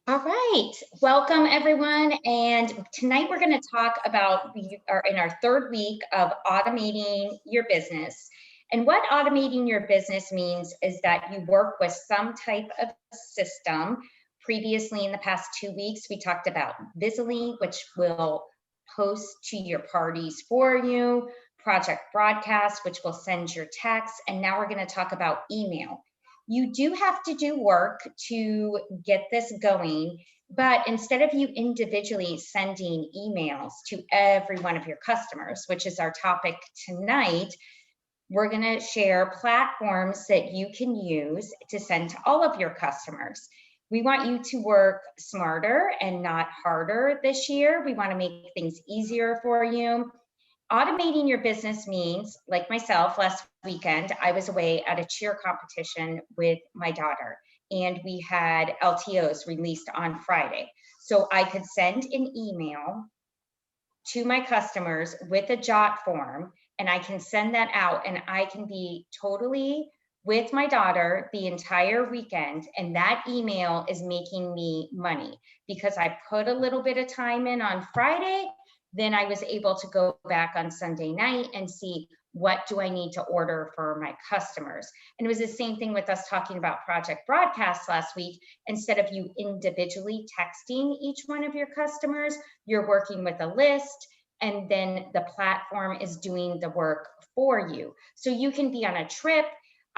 All right, welcome everyone. And tonight we're going to talk about, we are in our third week of automating your business. And what automating your business means is that you work with some type of system. Previously, in the past 2 weeks, we talked about Visily, which will post to your parties for you, Project Broadcast, which will send your texts. And now we're going to talk about email. You do have to do work to get this going, but instead of you individually sending emails to every one of your customers, which is our topic tonight, we're going to share platforms that you can use to send to all of your customers. We want you to work smarter and not harder this year. We want to make things easier for you. Automating your business means, like myself, last weekend, I was away at a cheer competition with my daughter, and we had LTOs released on Friday. So I could send an email to my customers with a jot form, and I can send that out, and I can be totally with my daughter the entire weekend, and that email is making me money because I put a little bit of time in on Friday. Then I was able to go back on Sunday night and see what do I need to order for my customers. And it was the same thing with us talking about Project Broadcast last week. Instead of you individually texting each one of your customers, you're working with a list, and then the platform is doing the work for you. So you can be on a trip.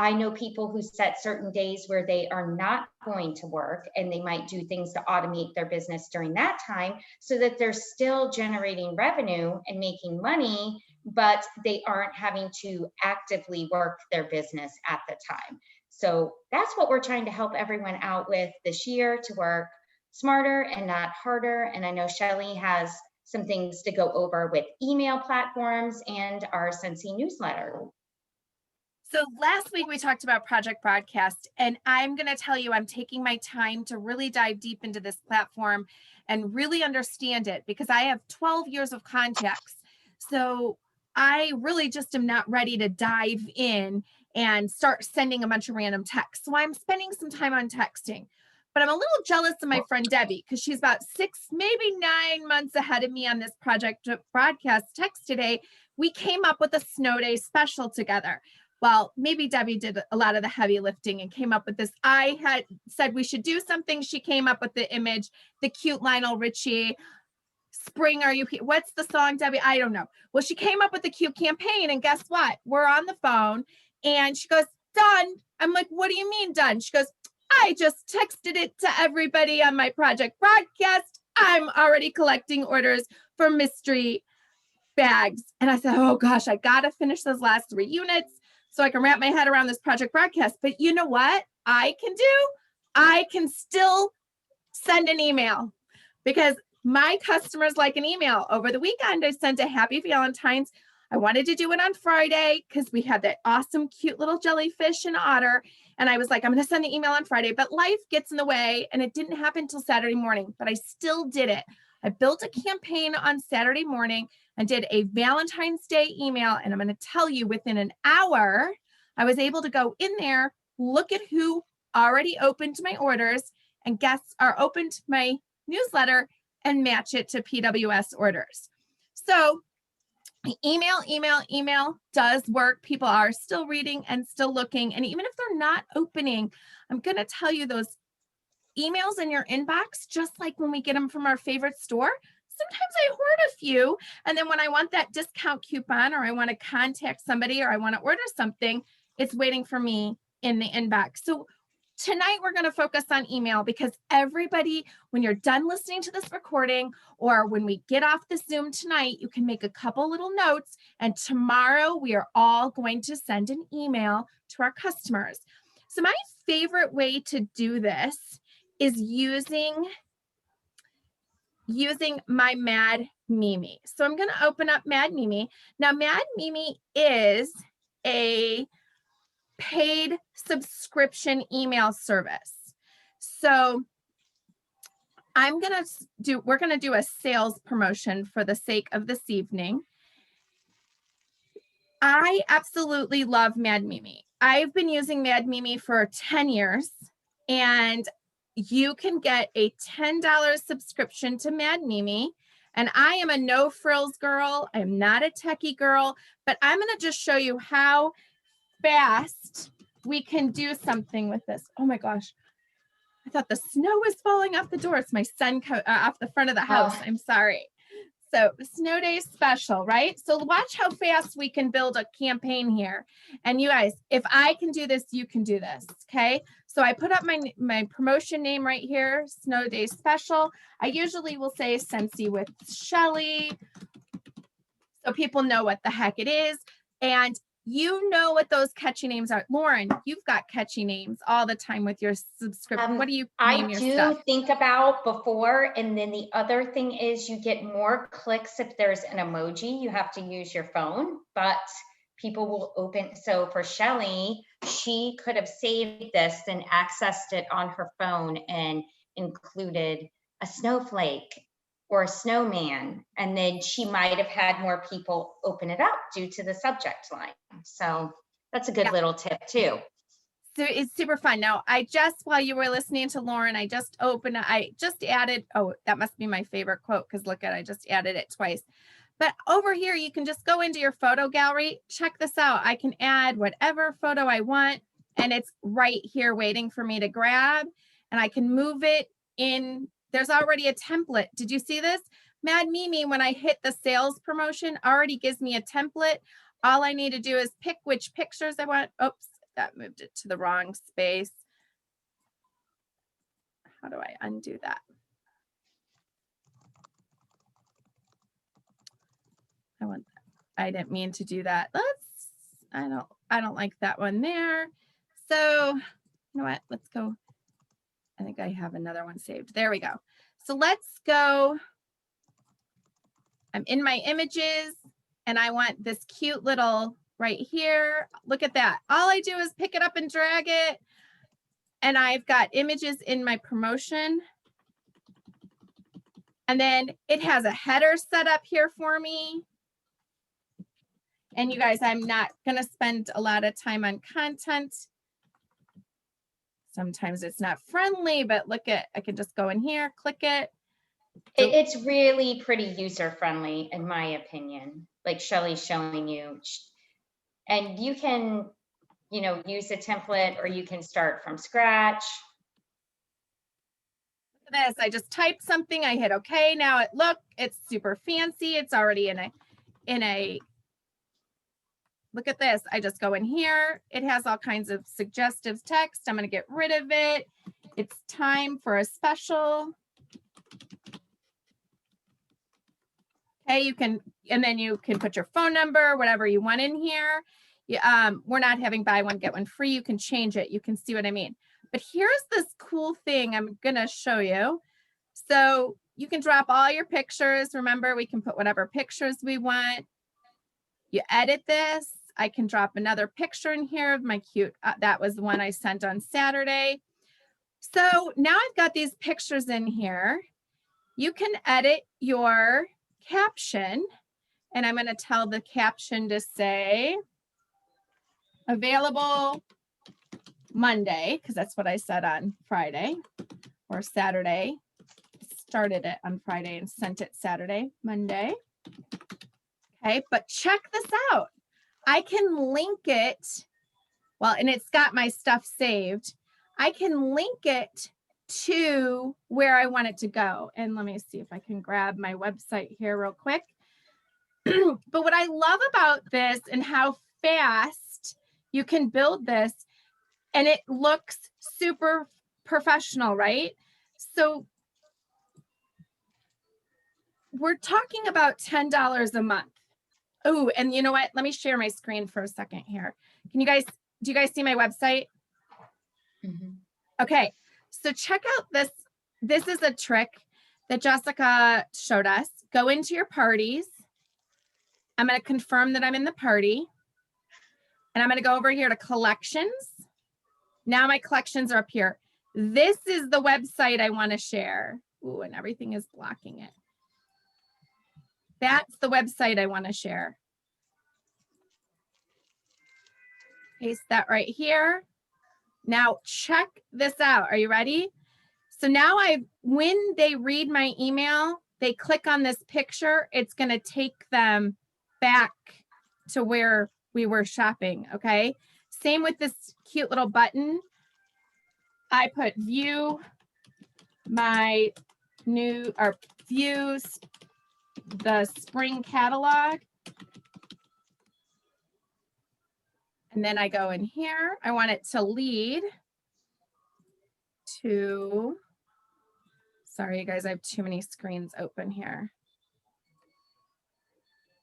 I know people who set certain days where they are not going to work, and they might do things to automate their business during that time so that they're still generating revenue and making money, but they aren't having to actively work their business at the time. So that's what we're trying to help everyone out with this year, to work smarter and not harder. And I know Shelly has some things to go over with email platforms and our Scentsy newsletter. So last week we talked about Project Broadcast, and I'm going to tell you I'm taking my time to really dive deep into this platform and really understand it, because I have 12 years of contacts. So I really just am not ready to dive in and start sending a bunch of random texts. So I'm spending some time on texting. But I'm a little jealous of my friend Debbie, because she's about 6, maybe 9 months ahead of me on this Project Broadcast text today. We came up with a snow day special together. Well, maybe Debbie did a lot of the heavy lifting and came up with this. I had said we should do something. She came up with the image, the cute Lionel Richie, Spring, Are You Here? What's the song, Debbie? I don't know. Well, she came up with a cute campaign, and guess what? We're on the phone, and she goes, done. I'm like, what do you mean done? She goes, I just texted it to everybody on my Project Broadcast. I'm already collecting orders for mystery bags. And I said, oh gosh, I got to finish those last 3 units so I can wrap my head around this Project Broadcast. But you know what I can do? I can still send an email, because my customers like an email. Over the weekend, I sent a happy Valentine's. I wanted to do it on Friday because we had that awesome, cute little jellyfish and otter. And I was like, I'm going to send the email on Friday, but life gets in the way, and it didn't happen until Saturday morning, but I still did it. I built a campaign on Saturday morning and did a Valentine's Day email. And I'm going to tell you, within an hour, I was able to go in there, look at who already opened my orders and guests are opened my newsletter, and match it to PWS orders. So email does work. People are still reading and still looking. And even if they're not opening, I'm going to tell you, those emails in your inbox, just like when we get them from our favorite store, sometimes I hoard a few. And then when I want that discount coupon, or I want to contact somebody, or I want to order something, it's waiting for me in the inbox. So tonight we're going to focus on email, because everybody, when you're done listening to this recording, or when we get off the Zoom tonight, you can make a couple little notes, and tomorrow we are all going to send an email to our customers. So my favorite way to do this is using my Mad Mimi. So I'm going to open up Mad Mimi. Now, Mad Mimi is a paid subscription email service. So we're going to do a sales promotion for the sake of this evening. I absolutely love Mad Mimi. I've been using Mad Mimi for 10 years, and you can get a $10 subscription to Mad Mimi. And I am a no frills girl. I'm not a techie girl, but I'm going to just show you how fast we can do something with this. Oh my gosh. I thought the snow was falling off the door. It's my son off the front of the house. Oh. I'm sorry. So snow day special, right? So watch how fast we can build a campaign here. And you guys, if I can do this, you can do this, okay? So I put up my promotion name right here, snow day special. I usually will say Scentsy with Shelly, so people know what the heck it is. And you know what those catchy names are. Lauren, you've got catchy names all the time with your subscription. What do you name your stuff? I do think about before, and then the other thing is you get more clicks if there's an emoji. You have to use your phone, but people will open. So for Shelly, she could have saved this and accessed it on her phone and included a snowflake or a snowman, and then she might have had more people open it up due to the subject line. So that's a good little tip too. So it's super fun. Now, while you were listening to Lauren, I just added, oh, that must be my favorite quote, because look at, I just added it twice. But over here, you can just go into your photo gallery. Check this out. I can add whatever photo I want, and it's right here waiting for me to grab, and I can move it in. There's already a template. Did you see this? Mad Mimi, when I hit the sales promotion, already gives me a template. All I need to do is pick which pictures I want. Oops, that moved it to the wrong space. How do I undo that? I didn't mean to do that. I don't like that one there. So, you know what? Let's go. I think I have another one saved. There we go. So let's go. I'm in my images and I want this cute little right here. Look at that. All I do is pick it up and drag it. And I've got images in my promotion. And then it has a header set up here for me. And you guys, I'm not going to spend a lot of time on content. Sometimes it's not friendly, but look at, I can just go in here, click it. It's really pretty user friendly, in my opinion, like Shelly's showing you. And you can, you know, use a template or you can start from scratch. Look at this. I just typed something. I hit OK. Now it's super fancy. It's already in a look at this. I just go in here. It has all kinds of suggestive text. I'm going to get rid of it. It's time for a special. Okay, you can, and then you can put your phone number, whatever you want in here. We're not having buy one, get one free. You can change it. You can see what I mean. But here's this cool thing I'm going to show you. So you can drop all your pictures. Remember, we can put whatever pictures we want. You edit this. I can drop another picture in here of my cute, that was the one I sent on Saturday. So now I've got these pictures in here. You can edit your caption, and I'm going to tell the caption to say available Monday, because that's what I said on Friday or Saturday. Started it on Friday and sent it Saturday, Monday. Okay, but check this out. I can link it. Well, and it's got my stuff saved. I can link it to where I want it to go. And let me see if I can grab my website here real quick. But what I love about this and how fast you can build this, and it looks super professional, right? So we're talking about $10 a month. Oh, and you know what? Let me share my screen for a second here. Do you guys see my website? Mm-hmm. Okay, so check out this. This is a trick that Jessica showed us. Go into your parties. I'm going to confirm that I'm in the party. And I'm going to go over here to collections. Now my collections are up here. This is the website I want to share. Ooh, and everything is blocking it. That's the website I want to share. Paste that right here. Now check this out. Are you ready? So now when they read my email, they click on this picture, it's going to take them back to where we were shopping. Okay. Same with this cute little button. I put view my new, or views the spring catalog. And then I go in here. I want it to lead to, sorry, you guys, I have too many screens open here.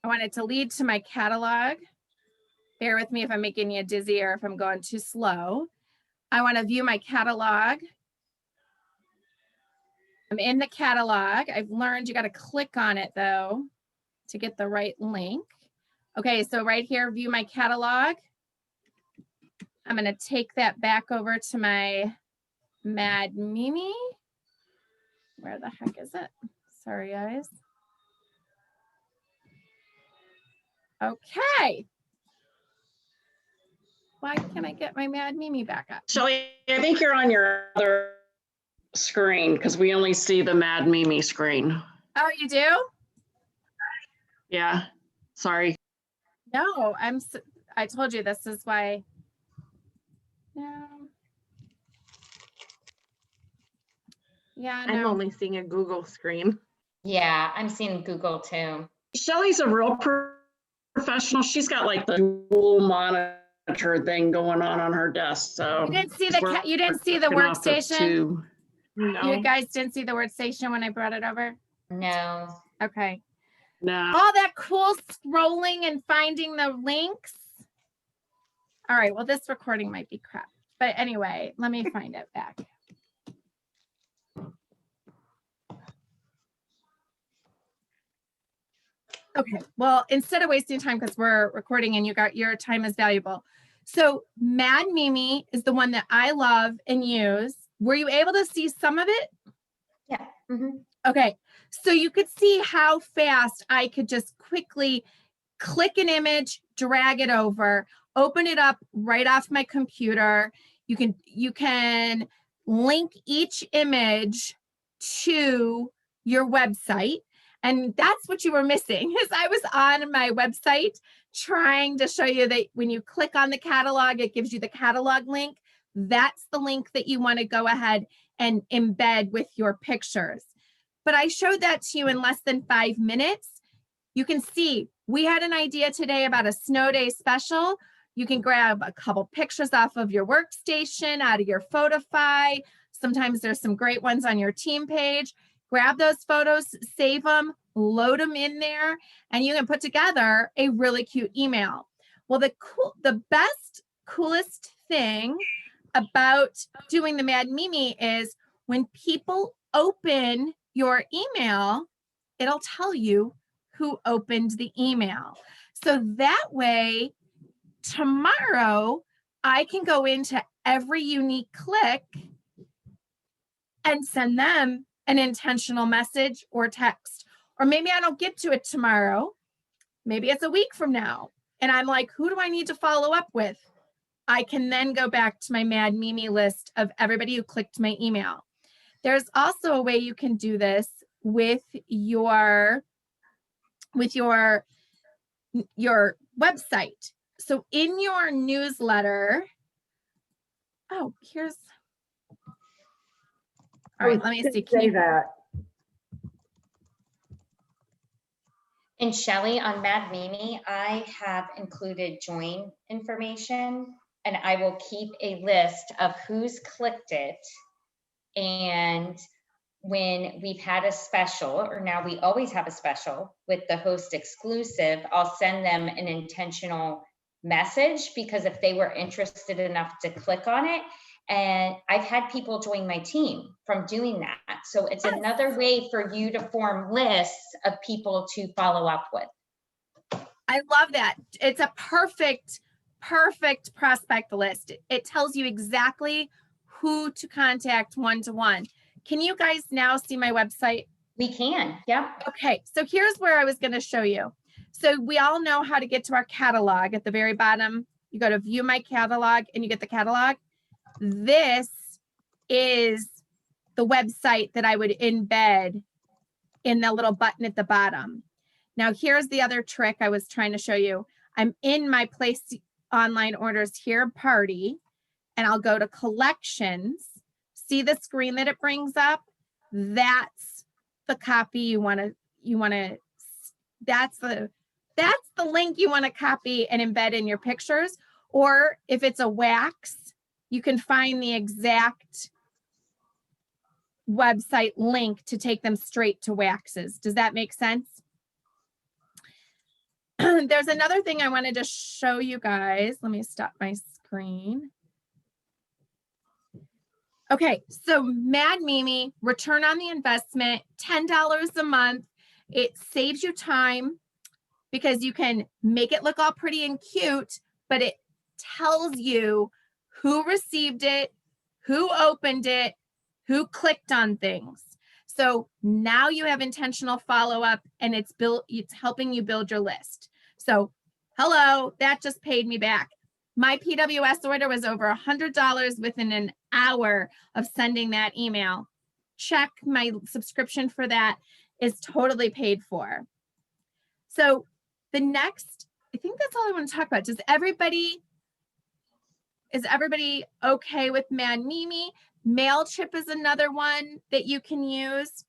I want it to lead to my catalog. Bear with me if I'm making you dizzy or if I'm going too slow. I want to view my catalog. I'm in the catalog. I've learned you got to click on it though to get the right link. Okay, so right here, view my catalog. I'm going to take that back over to my Mad Mimi. Where the heck is it? Sorry, guys. Okay. Why can't I get my Mad Mimi back up? Shelly, I think you're on your other screen because we only see the Mad Mimi screen. Oh, you do? Yeah, sorry. No, I told you this is why. No. Yeah, no. I'm only seeing a Google screen. Yeah, I'm seeing Google too. Shelly's a real professional. She's got like the dual monitor thing going on her desk. So You didn't see the workstation? No. You guys didn't see the workstation when I brought it over? No. Okay. No. All that cool scrolling and finding the links. All right, well, this recording might be crap. But anyway, let me find it back. Okay, well, instead of wasting time because we're recording and your time is valuable. So Mad Mimi is the one that I love and use. Were you able to see some of it? Yeah. Mm-hmm. Okay, so you could see how fast I could just quickly click an image, drag it over, open it up right off my computer. You can link each image to your website. And that's what you were missing is I was on my website trying to show you that when you click on the catalog, it gives you the catalog link. That's the link that you want to go ahead and embed with your pictures. But I showed that to you in less than 5 minutes. You can see we had an idea today about a snow day special. You can grab a couple pictures off of your workstation, out of your Photify. Sometimes there's some great ones on your team page. Grab those photos, save them, load them in there, and you can put together a really cute email. Well, the best, coolest thing about doing the Mad Mimi is when people open your email, it'll tell you who opened the email. So that way, tomorrow, I can go into every unique click and send them an intentional message or text. Or maybe I don't get to it tomorrow. Maybe it's a week from now. And I'm like, who do I need to follow up with? I can then go back to my Mad Mimi list of everybody who clicked my email. There's also a way you can do this with your website. So in your newsletter, oh, here's, all right, let me see. Can you that? And Shelly, on Mad Mimi, I have included join information, and I will keep a list of who's clicked it. And when we've had a special, or now we always have a special with the host exclusive, I'll send them an intentional message because if they were interested enough to click on it, and I've had people join my team from doing that. So it's another way for you to form lists of people to follow up with. I love that. It's a perfect prospect list. It tells you exactly who to contact one-to-one. Can you guys now see my website? We can, yeah. Okay, so here's where I was going to show you. So we all know how to get to our catalog. At the very bottom, you go to view my catalog and you get the catalog. This is the website that I would embed in the little button at the bottom. Now, here's the other trick I was trying to show you. I'm in my place online orders here, party, and I'll go to collections. See the screen that it brings up? That's the copy you want to, that's the link you want to copy and embed in your pictures. Or if it's a wax, you can find the exact website link to take them straight to waxes. Does that make sense? There's another thing I wanted to show you guys. Let me stop my screen. Okay, so Mad Mimi, return on the investment, $10 a month. It saves you time because you can make it look all pretty and cute, but it tells you who received it, who opened it, who clicked on things. So now you have intentional follow-up and it's helping you build your list. So hello, that just paid me back. My PWS order was over $100 within an hour of sending that email. Check, my subscription for that is totally paid for. So the next, I think that's all I want to talk about. Is everybody okay with Mad Mimi? MailChimp is another one that you can use.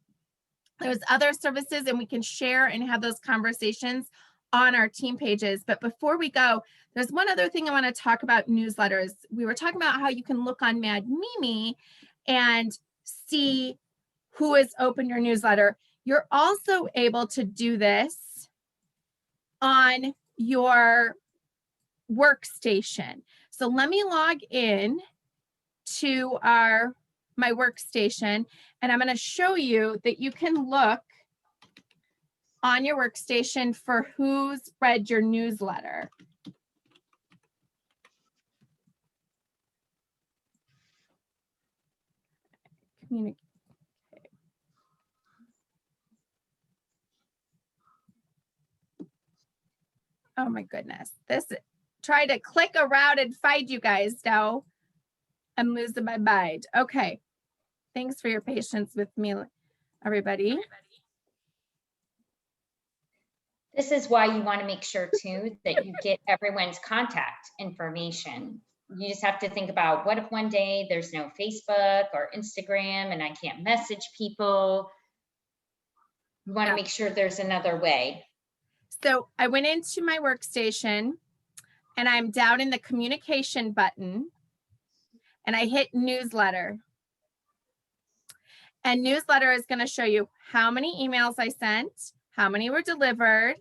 There's other services and we can share and have those conversations on our team pages. But before we go, there's one other thing I want to talk about: newsletters. We were talking about how you can look on Mad Mimi and see who has opened your newsletter. You're also able to do this on your workstation. So let me log in to my workstation, and I'm going to show you that you can look on your workstation for who's read your newsletter. Communicate. Oh my goodness. Try to click around and find you guys now. I'm losing my mind. Okay. Thanks for your patience with me, everybody. This is why you want to make sure too that you get everyone's contact information. You just have to think about, what if one day there's no Facebook or Instagram and I can't message people? You want to make sure there's another way. So I went into my workstation and I'm down in the communication button and I hit newsletter. And newsletter is going to show you how many emails I sent, how many were delivered,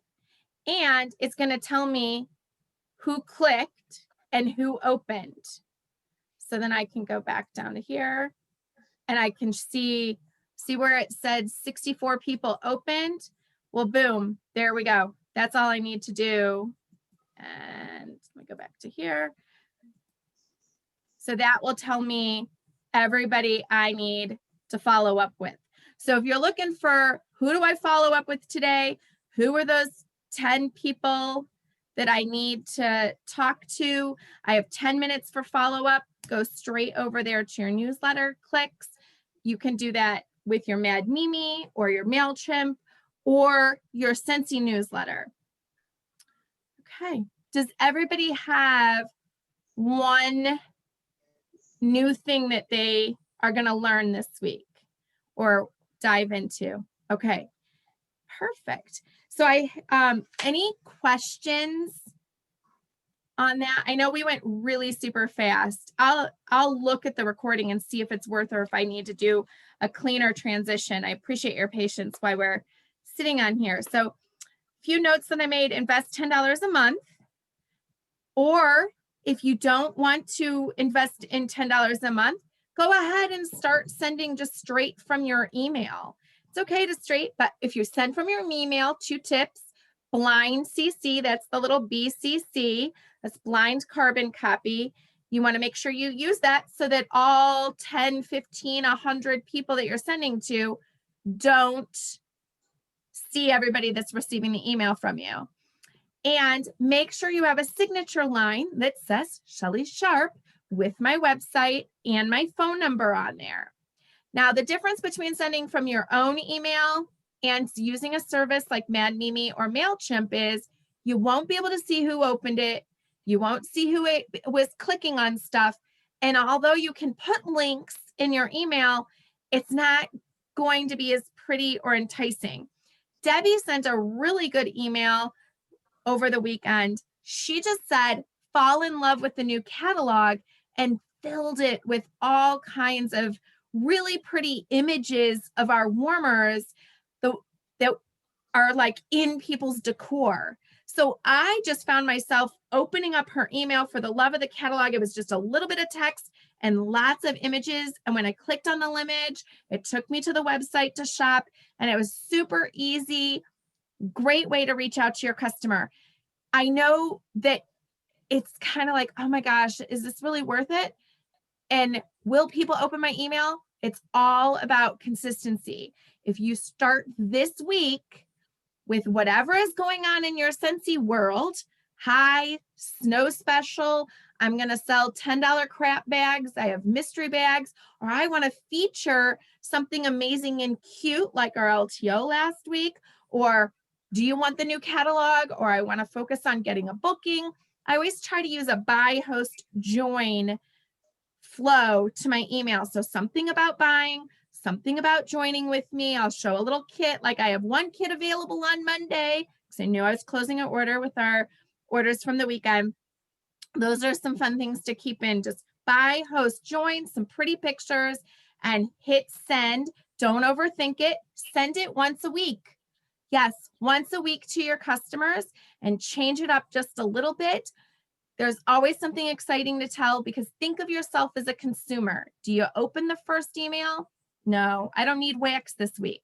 and it's going to tell me who clicked and who opened. So then I can go back down to here and I can see where it said 64 people opened. Well, boom, there we go. That's all I need to do. And let me go back to here. So that will tell me everybody I need to follow up with. So if you're looking for who do I follow up with today, who are those 10 people that I need to talk to, I have 10 minutes for follow-up. Go straight over there to your newsletter clicks. You can do that with your Mad Mimi or your MailChimp or your Scentsy newsletter. Okay, does everybody have one new thing that they are going to learn this week or dive into? Okay, perfect. So any questions on that? I know we went really super fast. I'll look at the recording and see if it's worth or if I need to do a cleaner transition. I appreciate your patience while we're sitting on here. So a few notes that I made: invest $10 a month. Or if you don't want to invest in $10 a month, go ahead and start sending just straight from your email. It's okay to but if you send from your email, 2 tips: blind CC, that's the little BCC, that's blind carbon copy. You want to make sure you use that so that all 10, 15, 100 people that you're sending to don't see everybody that's receiving the email from you. And make sure you have a signature line that says Shelly Sharp with my website and my phone number on there. Now, the difference between sending from your own email and using a service like Mad Mimi or MailChimp is you won't be able to see who opened it. You won't see who it was clicking on stuff. And although you can put links in your email, it's not going to be as pretty or enticing. Debbie sent a really good email over the weekend. She just said, fall in love with the new catalog, and filled it with all kinds of really pretty images of our warmers that are like in people's decor. So I just found myself opening up her email for the love of the catalog. It was just a little bit of text and lots of images. And when I clicked on the image, it took me to the website to shop, and it was super easy. Great way to reach out to your customer. I know that it's kind of like, oh my gosh, is this really worth it? And will people open my email? It's all about consistency. If you start this week with whatever is going on in your Scentsy world, hi, snow special, I'm going to sell $10 crap bags, I have mystery bags, or I want to feature something amazing and cute like our LTO last week, or do you want the new catalog, or I want to focus on getting a booking? I always try to use a buy, host, join flow to my email. So something about buying, something about joining with me. I'll show a little kit, like I have one kit available on Monday because I knew I was closing an order with our orders from the weekend. Those are some fun things to keep in. Just buy, host, join, some pretty pictures, and hit send. Don't overthink it. Send it once a week. Yes, once a week to your customers, and change it up just a little bit. There's always something exciting to tell, because think of yourself as a consumer. Do you open the first email? No, I don't need wax this week.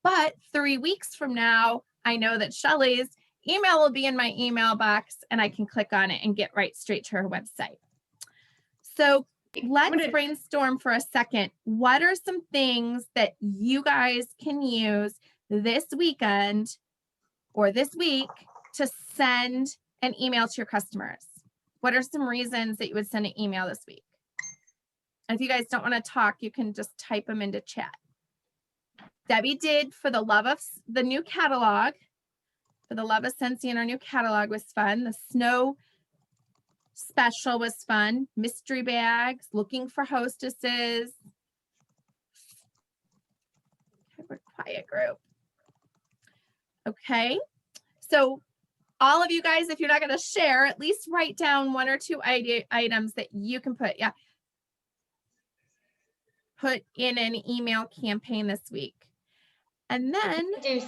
But 3 weeks from now, I know that Shelly's email will be in my email box, and I can click on it and get right straight to her website. So let's brainstorm for a second. What are some things that you guys can use this weekend or this week to send an email to your customers? What are some reasons that you would send an email this week? And if you guys don't want to talk, you can just type them into chat. Debbie did for the love of the new catalog. For the love of Scentsy, and our new catalog was fun. The snow special was fun. Mystery bags, looking for hostesses. Okay, we're quiet group. Okay, so all of you guys, if you're not going to share, at least write down 1 or 2 items that you can put in an email campaign this week. And then do,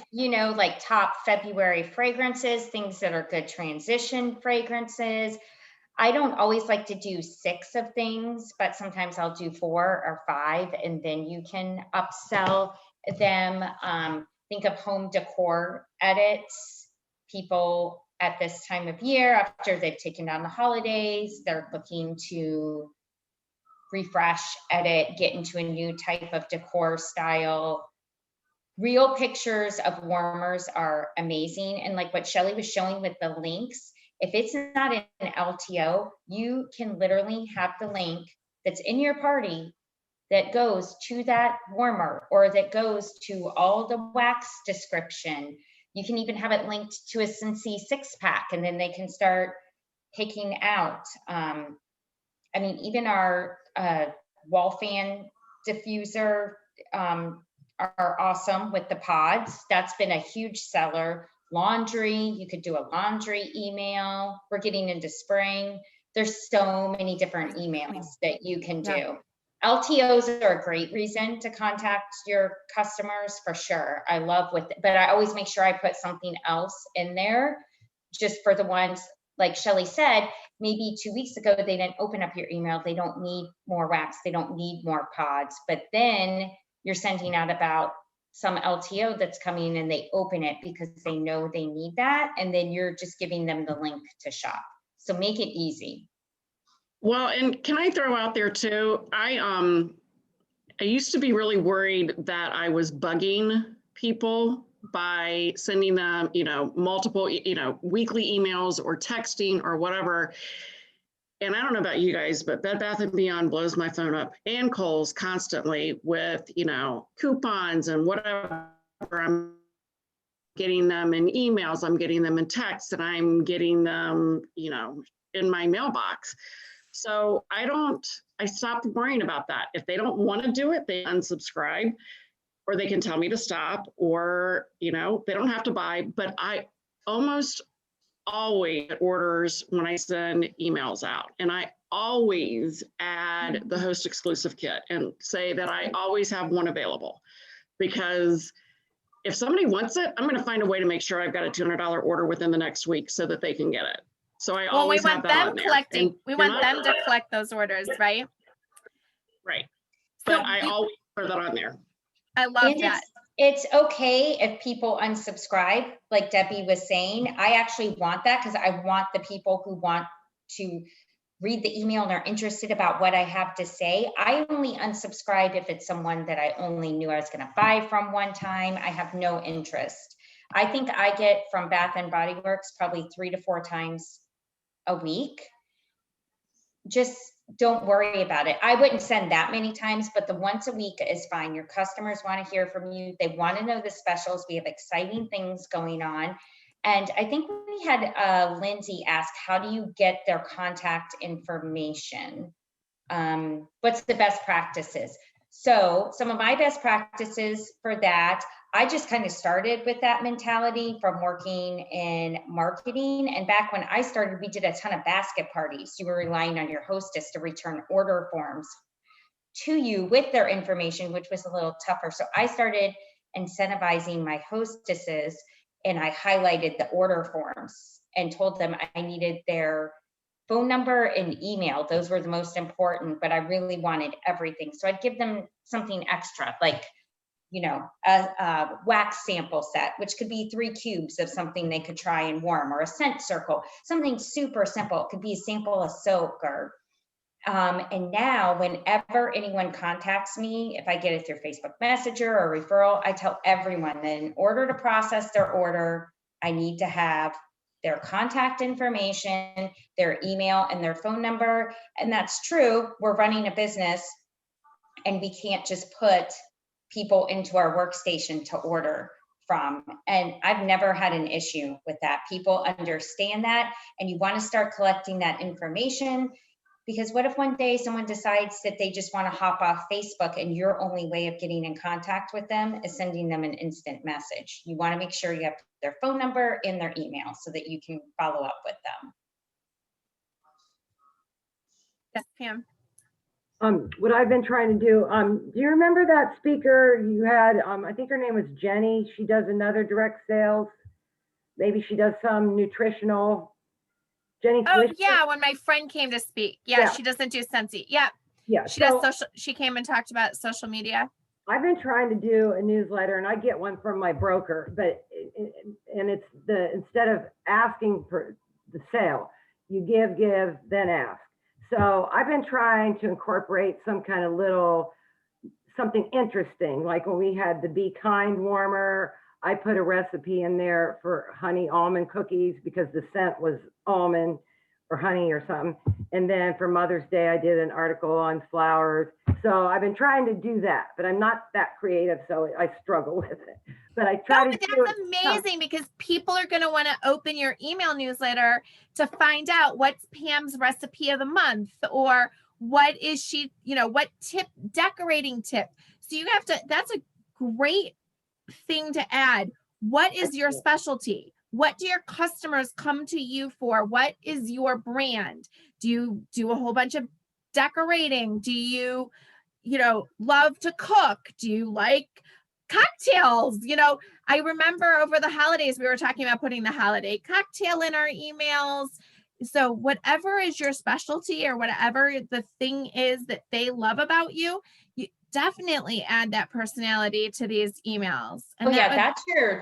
like top February fragrances, things that are good transition fragrances. I don't always like to do 6 of things, but sometimes I'll do 4 or 5, and then you can upsell them. Think of home decor edits. People at this time of year, after they've taken down the holidays, they're looking to refresh, edit, get into a new type of decor style. Real pictures of warmers are amazing. And like what Shelly was showing with the links, if it's not in an LTO, you can literally have the link that's in your party that goes to that warmer, or that goes to all the wax description. You can even have it linked to a Scentsy 6-pack, and then they can start picking out. I mean, even our wall fan diffuser are awesome with the pods. That's been a huge seller. Laundry, you could do a laundry email. We're getting into spring. There's so many different emails that you can do. LTOs are a great reason to contact your customers for sure. I love but I always make sure I put something else in there just for the ones, like Shelly said, maybe 2 weeks ago, they didn't open up your email. They don't need more wax. They don't need more pods. But then you're sending out about some LTO that's coming, and they open it because they know they need that. And then you're just giving them the link to shop. So make it easy. Well, and can I throw out there too, I used to be really worried that I was bugging people by sending them, multiple, weekly emails or texting or whatever. and I don't know about you guys, but Bed Bath & Beyond blows my phone up, and Kohl's constantly with, coupons and whatever. I'm getting them in emails, I'm getting them in texts, and I'm getting them, in my mailbox. So I stopped worrying about that. If they don't want to do it, they unsubscribe, or they can tell me to stop, or, they don't have to buy. But I almost always get orders when I send emails out, and I always add the host exclusive kit and say that I always have one available, because if somebody wants it, I'm going to find a way to make sure I've got a $200 order within the next week so that they can get it. So I Well, we always have want that on them there. collecting, And we you're want not- them to collect those orders, right? Right. So But I always put that on there. I love And that. it's okay if people unsubscribe, like Debbie was saying. I actually want that because I want the people who want to read the email and are interested about what I have to say. I only unsubscribe if it's someone that I only knew I was going to buy from one time. I have no interest. I think I get from Bath and Body Works probably 3 to 4 times a week. Just don't worry about it. I wouldn't send that many times, but the once a week is fine. Your customers want to hear from you. They want to know the specials. We have exciting things going on. And I think we had Lindsay ask, how do you get their contact information? What's the best practices? So some of my best practices for that, I just kind of started with that mentality from working in marketing. And back when I started, we did a ton of basket parties. You were relying on your hostess to return order forms to you with their information, which was a little tougher. So I started incentivizing my hostesses, and I highlighted the order forms and told them I needed their phone number and email. Those were the most important, but I really wanted everything. So I'd give them something extra, like, a wax sample set, which could be 3 cubes of something they could try and warm, or a scent circle, something super simple. It could be a sample of soap or, and now whenever anyone contacts me, if I get it through Facebook Messenger or referral, I tell everyone that in order to process their order, I need to have their contact information, their email, and their phone number. And that's true. We're running a business and we can't just put people into our workstation to order from. And I've never had an issue with that. People understand that, and you want to start collecting that information, because what if one day someone decides that they just want to hop off Facebook and your only way of getting in contact with them is sending them an instant message? You want to make sure you have their phone number and their email so that you can follow up with them. Yes, Pam. What I've been trying to do, do you remember that speaker you had? I think her name was Jenny. She does another direct sales. Maybe she does some nutritional. Jenny. Oh Swisher? yeah, when my friend came to speak. Yeah, Yeah. she doesn't do Scentsy. Yeah. Yeah. She does social. She came and talked about social media. I've been trying to do a newsletter, and I get one from my broker, but it's instead of asking for the sale, you give, then ask. So I've been trying to incorporate some kind of something interesting. Like when we had the Be Kind warmer, I put a recipe in there for honey almond cookies because the scent was almond or honey or something. And then for Mother's Day, I did an article on flowers. So I've been trying to do that, but I'm not that creative, so I struggle with it. But I try to do That's it. amazing, because people are going to want to open your email newsletter to find out what's Pam's recipe of the month, or what is she, what decorating tip. So you have to, that's a great thing to add. What is your specialty? What do your customers come to you for? What is your brand? Do you do a whole bunch of decorating? Do you, love to cook? Do you like cocktails? I remember over the holidays, we were talking about putting the holiday cocktail in our emails. So whatever is your specialty, or whatever the thing is that they love about you, you definitely add that personality to these emails. And oh yeah,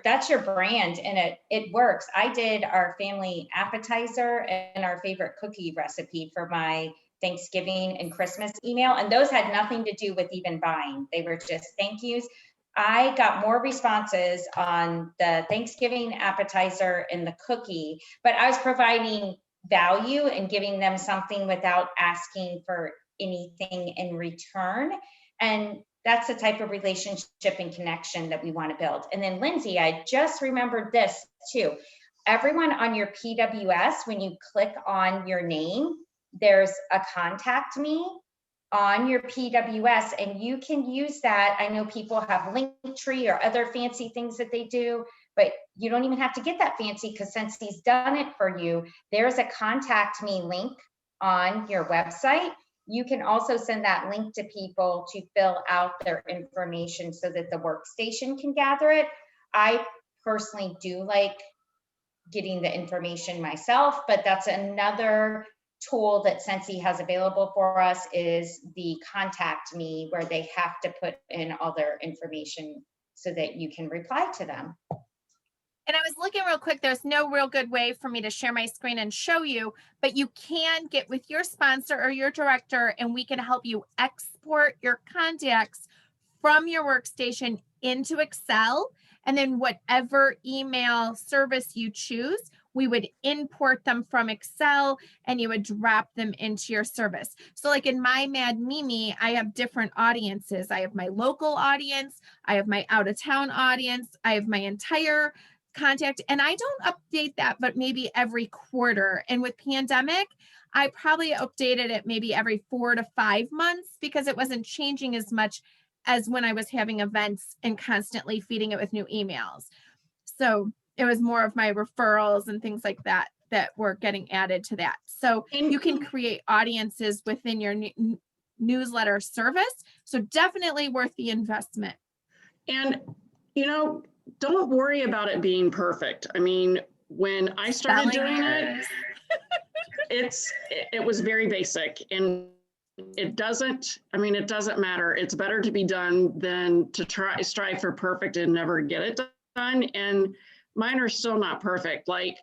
that's your brand, and it works. I did our family appetizer and our favorite cookie recipe for my Thanksgiving and Christmas email, and those had nothing to do with even buying. They were just thank yous. I got more responses on the Thanksgiving appetizer and the cookie, but I was providing value and giving them something without asking for anything in return. And that's the type of relationship and connection that we want to build. And then Lindsay, I just remembered this too. Everyone on your PWS, when you click on your name, there's a contact me on your PWS, and you can use that. I know people have Linktree or other fancy things that they do, but you don't even have to get that fancy, because since he's done it for you, there's a contact me link on your website. You can also send that link to people to fill out their information so that the workstation can gather it. I personally do like getting the information myself, but that's another tool that Scentsy has available for us, is the contact me, where they have to put in all their information so that you can reply to them. And I was looking real quick, there's no real good way for me to share my screen and show you, but you can get with your sponsor or your director, and we can help you export your contacts from your workstation into Excel. And then whatever email service you choose, we would import them from Excel and you would drop them into your service. So like in my Mad Mimi, I have different audiences. I have my local audience, I have my out of town audience, I have my entire contact, and I don't update that, but maybe every quarter. And with pandemic, I probably updated it maybe every 4 to 5 months, because it wasn't changing as much as when I was having events and constantly feeding it with new emails. So it was more of my referrals and things like that that were getting added to that. So you can create audiences within your newsletter service. So definitely worth the investment. And, you know, don't worry about it being perfect. I mean, when I started doing it, it was very basic, and it doesn't matter. It's better to be done than to strive for perfect and never get it done. And mine are still not perfect. Like,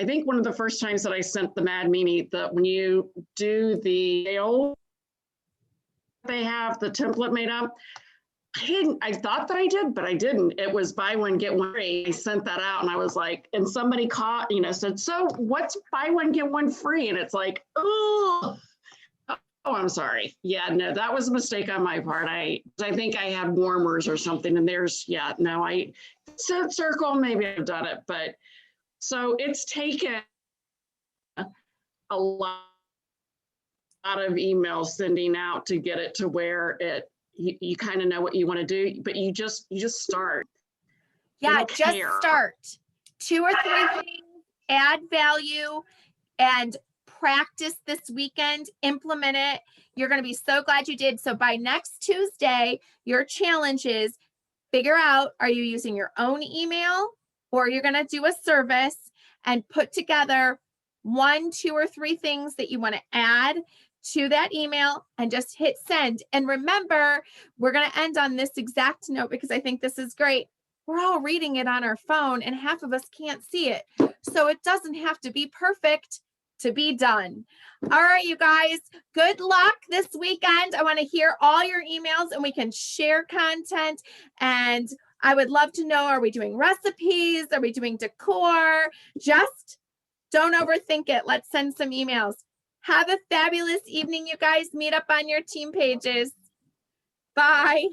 I think one of the first times that I sent the Mad Mimi, that when you do the sale, they have the template made up. I thought that I did, but I didn't. It was buy one, get one free. I sent that out and I was like, and somebody said, so what's buy one, get one free? And it's like, oh, I'm sorry. Yeah, no, that was a mistake on my part. I think I had warmers or something, and I set circle, maybe I've done it, but so it's taken a lot of emails sending out to get it to where you kind of know what you want to do, but you just start. Yeah, just start. 2 or 3 things, add value, and practice this weekend, implement it. You're going to be so glad you did. So by next Tuesday, your challenge is figure out, are you using your own email, or you're going to do a service, and put together 1, 2, or 3 things that you want to add to that email and just hit send. And remember, we're going to end on this exact note, because I think this is great. We're all reading it on our phone and half of us can't see it. So it doesn't have to be perfect to be done. All right, you guys, good luck this weekend. I want to hear all your emails and we can share content. And I would love to know, are we doing recipes? Are we doing decor? Just don't overthink it. Let's send some emails. Have a fabulous evening, you guys. Meet up on your team pages. Bye.